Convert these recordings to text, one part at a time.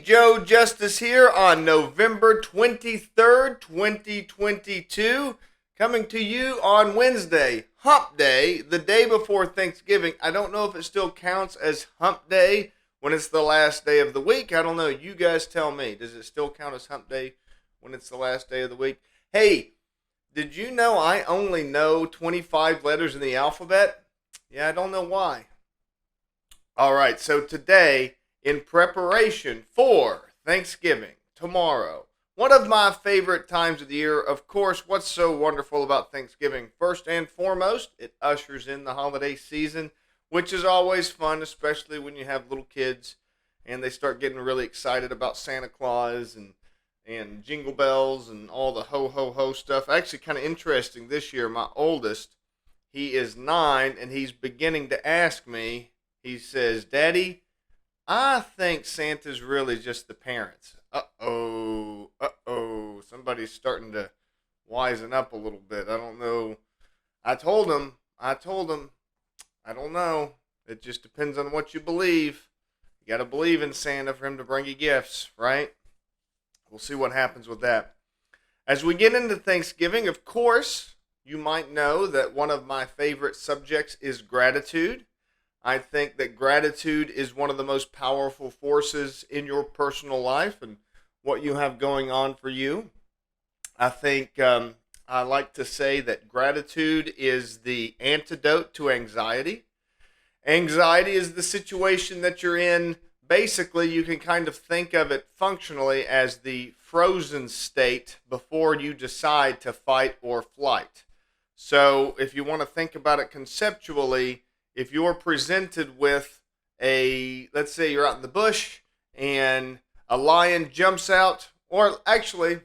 Joe Justice here on November 23rd, 2022, coming to you on Wednesday, Hump Day, the day before Thanksgiving. I don't know if it still counts as Hump Day when it's the last day of the week. I don't know. You guys tell me. Does it still count as Hump Day when it's the last day of the week? Hey, did you know I only know 25 letters in the alphabet? Yeah, I don't know why. All right, so today, in preparation for Thanksgiving, tomorrow, one of my favorite times of the year, of course, what's so wonderful about Thanksgiving? First and foremost, it ushers in the holiday season, which is always fun, especially when you have little kids and they start getting really excited about Santa Claus and jingle bells and all the ho-ho-ho stuff. Actually, kind of interesting this year, my oldest, he is 9, and he's beginning to ask me, he says, Daddy, I think Santa's really just the parents. Uh-oh. Somebody's starting to wisen up a little bit. I don't know. I told him, I don't know. It just depends on what you believe. You got to believe in Santa for him to bring you gifts, right? We'll see what happens with that. As we get into Thanksgiving, of course, you might know that one of my favorite subjects is gratitude. I think that gratitude is one of the most powerful forces in your personal life and what you have going on for you. I think I like to say that gratitude is the antidote to anxiety. Anxiety is the situation that you're in. Basically, you can kind of think of it functionally as the frozen state before you decide to fight or flight. So if you want to think about it conceptually, if you're presented with let's say you're out in the bush and a lion jumps out, or actually,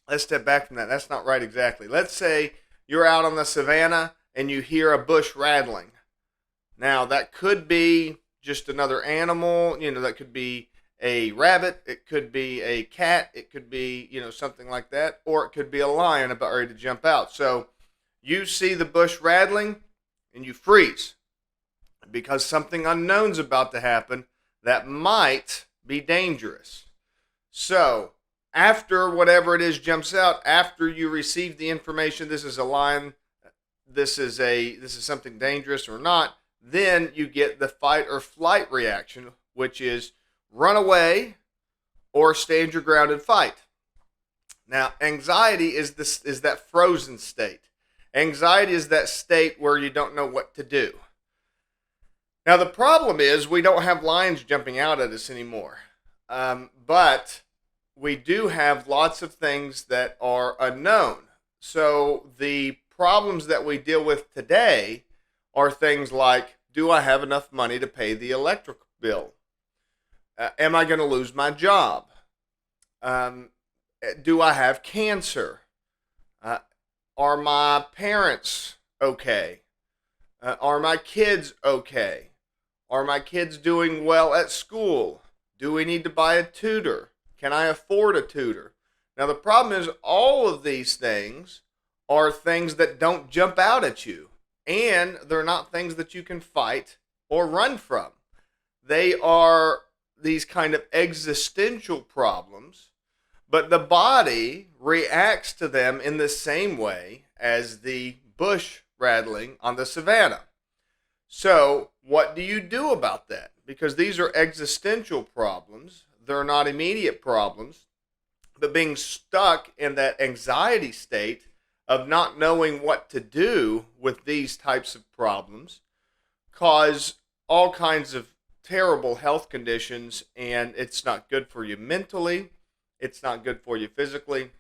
let's step back from that. That's not right exactly. Let's say you're out on the savannah and you hear a bush rattling. Now, that could be just another animal, that could be a rabbit, it could be a cat, it could be, something like that, or it could be a lion about ready to jump out. So you see the bush rattling and you freeze because something unknown's about to happen that might be dangerous. So after whatever it is jumps out, after you receive the information, this is a lion, this is something dangerous or not, then you get the fight or flight reaction, which is run away or stand your ground and fight. Now, anxiety is that frozen state. Anxiety is that state where you don't know what to do. Now, the problem is we don't have lions jumping out at us anymore. But we do have lots of things that are unknown. So the problems that we deal with today are things like, do I have enough money to pay the electric bill? Am I going to lose my job? Do I have cancer? Are my parents okay? Are my kids okay? Are my kids doing well at school? Do we need to buy a tutor? Can I afford a tutor? Now, the problem is all of these things are things that don't jump out at you, and they're not things that you can fight or run from. They are these kind of existential problems, but the body reacts to them in the same way as the bush rattling on the savannah. So what do you do about that? Because these are existential problems. They're not immediate problems. But being stuck in that anxiety state of not knowing what to do with these types of problems cause all kinds of terrible health conditions, and it's not good for you mentally. It's not good for you physically.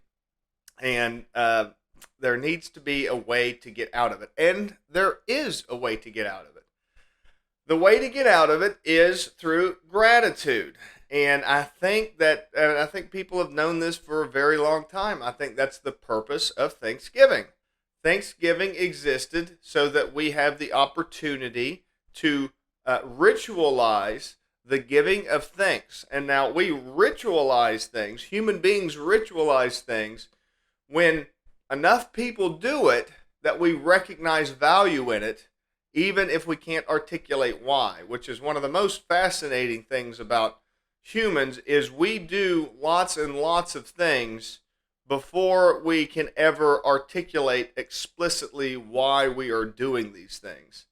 And there needs to be a way to get out of it. And there is a way to get out of it. The way to get out of it is through gratitude. And I think people have known this for a very long time. I think that's the purpose of Thanksgiving. Thanksgiving existed so that we have the opportunity to ritualize the giving of thanks. And now we ritualize things, human beings ritualize things when enough people do it that we recognize value in it, even if we can't articulate why, which is one of the most fascinating things about humans is we do lots and lots of things before we can ever articulate explicitly why we are doing these things.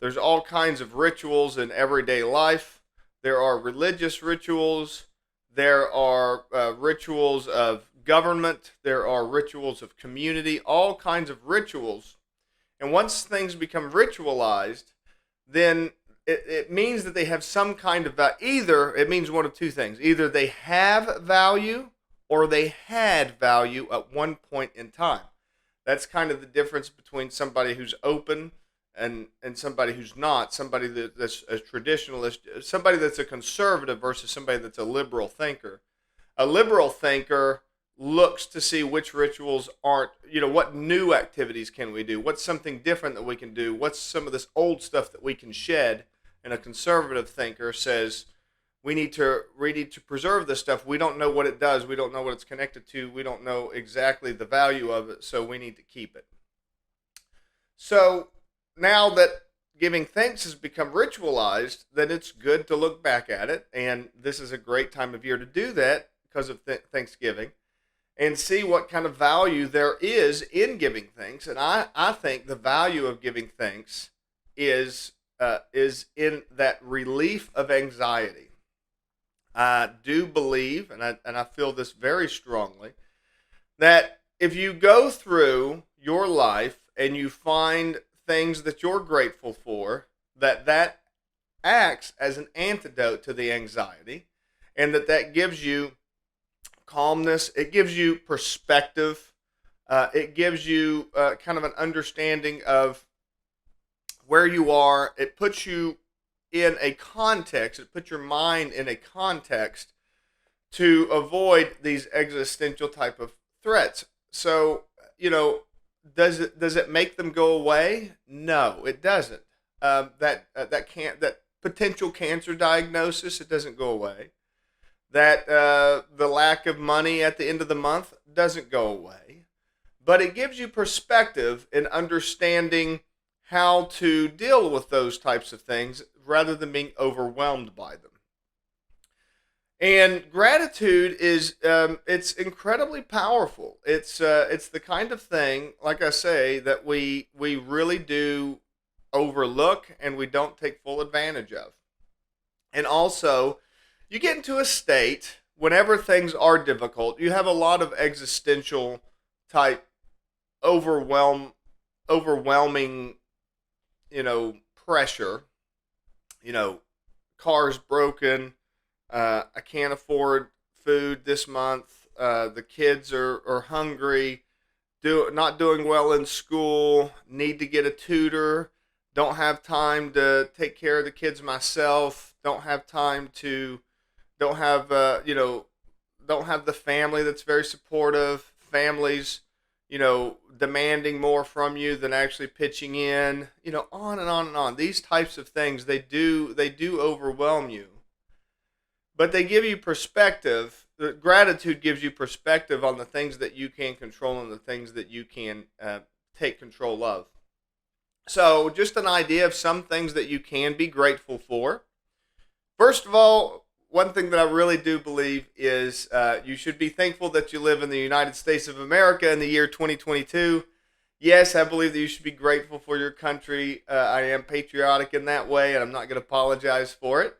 There's all kinds of rituals in everyday life. There are religious rituals. There are rituals of government. There are rituals of community, all kinds of rituals. And once things become ritualized, then it means that they have some kind of value. Either it means one of two things. Either they have value or they had value at one point in time. That's kind of the difference between somebody who's open and somebody who's not, somebody that's a traditionalist, somebody that's a conservative versus somebody that's a liberal thinker. A liberal thinker looks to see which rituals aren't, what new activities can we do? What's something different that we can do? What's some of this old stuff that we can shed? And a conservative thinker says, we need to preserve this stuff. We don't know what it does. We don't know what it's connected to. We don't know exactly the value of it, so we need to keep it. So now that giving thanks has become ritualized, then it's good to look back at it, and this is a great time of year to do that because of Thanksgiving, and see what kind of value there is in giving thanks. And I think the value of giving thanks is in that relief of anxiety. I do believe, and I feel this very strongly, that if you go through your life and you find things that you're grateful for, that acts as an antidote to the anxiety, and that gives you calmness, it gives you perspective, it gives you kind of an understanding of where you are. It puts you in a context, it puts your mind in a context to avoid these existential type of threats. So, does it make them go away? No, it doesn't. That potential cancer diagnosis, it doesn't go away. That the lack of money at the end of the month doesn't go away. But it gives you perspective in understanding how to deal with those types of things rather than being overwhelmed by them. And gratitude is it's incredibly powerful. It's the kind of thing, like I say, that we really do overlook and we don't take full advantage of. And also, you get into a state whenever things are difficult, you have a lot of existential type overwhelming, pressure. Car's broken. I can't afford food this month. The kids are hungry. Not doing well in school. Need to get a tutor. Don't have time to take care of the kids myself. Don't have time to. Don't have Don't have the family that's very supportive. Families, demanding more from you than actually pitching in. On and on and on. These types of things, they do overwhelm you. But they give you perspective. The gratitude gives you perspective on the things that you can control and the things that you can take control of. So just an idea of some things that you can be grateful for. First of all, one thing that I really do believe is you should be thankful that you live in the United States of America in the year 2022. Yes, I believe that you should be grateful for your country. I am patriotic in that way, and I'm not going to apologize for it.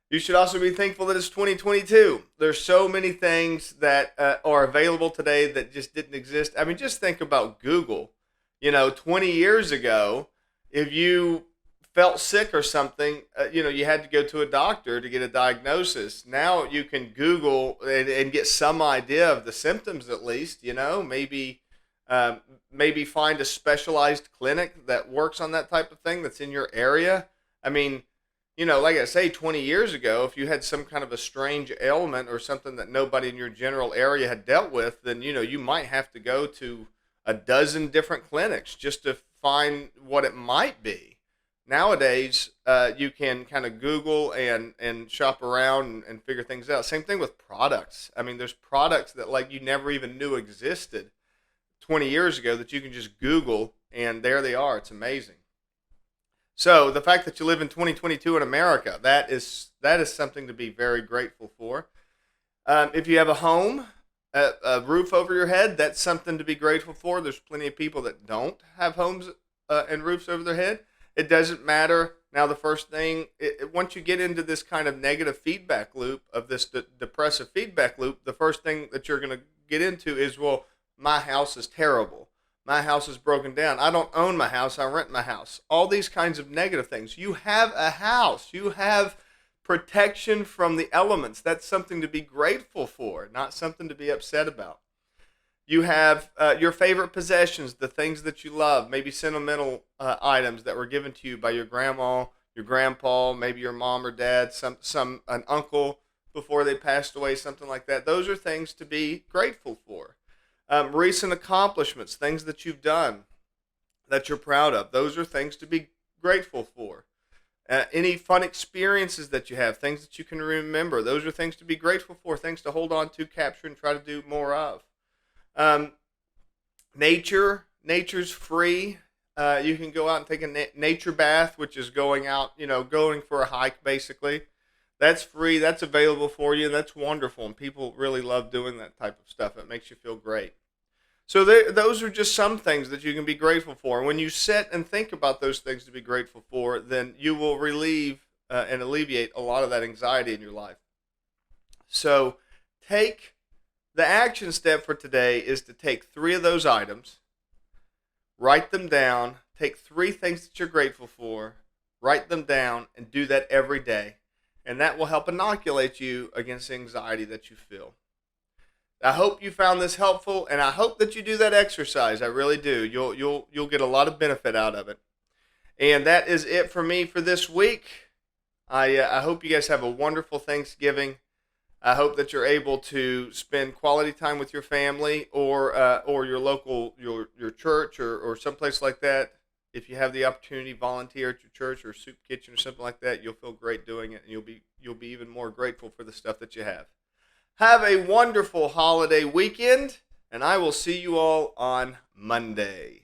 You should also be thankful that it's 2022. There's so many things that are available today that just didn't exist. I mean, just think about Google. 20 years ago, if you felt sick or something, you had to go to a doctor to get a diagnosis. Now you can Google and get some idea of the symptoms at least, maybe find a specialized clinic that works on that type of thing that's in your area. I mean, like I say, 20 years ago, if you had some kind of a strange ailment or something that nobody in your general area had dealt with, then, you might have to go to a dozen different clinics just to find what it might be. Nowadays, you can kind of Google and shop around and figure things out. Same thing with products. I mean, there's products that you never even knew existed 20 years ago that you can just Google and there they are. It's amazing. So the fact that you live in 2022 in America, that is something to be very grateful for. If you have a home, a roof over your head, that's something to be grateful for. There's plenty of people that don't have homes and roofs over their head. It doesn't matter. Now, the first thing, once you get into this kind of negative feedback loop, of this depressive feedback loop, the first thing that you're going to get into is, well, my house is terrible. My house is broken down. I don't own my house. I rent my house. All these kinds of negative things. You have a house. You have protection from the elements. That's something to be grateful for, not something to be upset about. You have your favorite possessions, the things that you love, maybe sentimental items that were given to you by your grandma, your grandpa, maybe your mom or dad, an uncle before they passed away, something like that. Those are things to be grateful for. Recent accomplishments, things that you've done that you're proud of. Those are things to be grateful for. Any fun experiences that you have, things that you can remember. Those are things to be grateful for, things to hold on to, capture, and try to do more of. Nature's free. You can go out and take a nature bath, which is going out, going for a hike, basically. That's free. That's available for you. That's wonderful. And people really love doing that type of stuff. It makes you feel great. So those are just some things that you can be grateful for. And when you sit and think about those things to be grateful for, then you will relieve and alleviate a lot of that anxiety in your life. So the action step for today is to take 3 of those items, write them down, take 3 things that you're grateful for, write them down, and do that every day. And that will help inoculate you against the anxiety that you feel. I hope you found this helpful, and I hope that you do that exercise. I really do. You'll get a lot of benefit out of it. And that is it for me for this week. I hope you guys have a wonderful Thanksgiving. I hope that you're able to spend quality time with your family or your local your church or someplace like that. If you have the opportunity, volunteer at your church or soup kitchen or something like that. You'll feel great doing it, and you'll be even more grateful for the stuff that you have. Have a wonderful holiday weekend, and I will see you all on Monday.